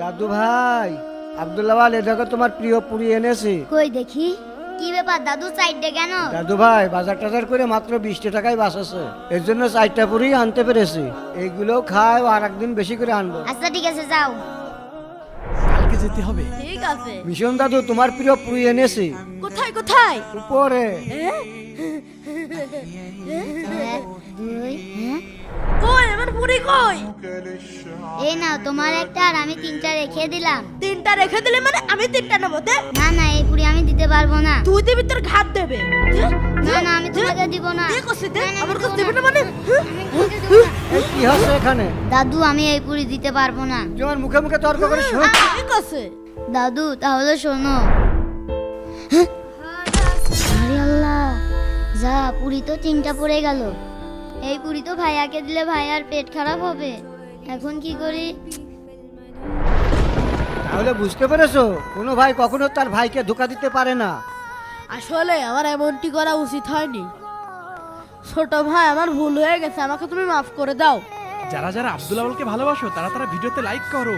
দাদু ভাই, আব্দুল্লাহ এ দেখো তোমার প্রিয় পুরি এনেছি। কই দেখি কি ব্যাপার দাদু সাইডে কেন? দাদু ভাই, বাজার টাজার করে মাত্র 20 টাকায় বাঁচাছে, এর জন্য 4টা পুরি আনতে পেরেছি। এইগুলো খাও, আর একদিন বেশি করে আনবো। আচ্ছা ঠিক আছে যাও। কালকে যেতে হবে। ঠিক আছে। মিশন দাদু, তোমার প্রিয় পুরি এনেছি। কোথায় কোথায়? উপরে। এক, দুই, কই আমার পুরি কই? এই নাও তোমার একটা, আর আমি 3টা রেখে দিলাম। 3টা রেখে দিলে মানে আমি 3টা নেবো? দে। না না, এই পুরি আমি দিতে পারবো না। তুই দিবি, তোর ঘাট দেবে। দে, না দে, না, আমি দে। তোমাকে দিব না। দে কষে দে, না, না, আমার আমি কাছে দেবো দেবে না মানে? আমি তোমাকে দেবো না। এই কি হচ্ছে এখানে? দাদু আমি এই পুরি দিতে পারবো না। তুই আমার মুখে মুখে তর্ক করে শোন। ঠিক আছে। দাদু তাহলে শোনো। আরে আল্লাহ, যা পুরি তো 3টা পড়ে গেল। এই পুরি তো ভাইয়াকে দিলে ভাইয়ার পেট খারাপ হবে। এখন কি করি? তাহলে বুঝতে পেরেছো, কোনো ভাই কখনো তার ভাইকে ধোকা দিতে পারে না। আসলে আমার এমনটি করা উচিত হয়নি। ছোট ভাই, আমার ভুল হয়ে গেছে, আমাকে তুমি মাফ করে দাও। যারা যারা আব্দুল আউয়ালকে ভালোবাসো তারা তারা ভিডিওতে লাইক করো।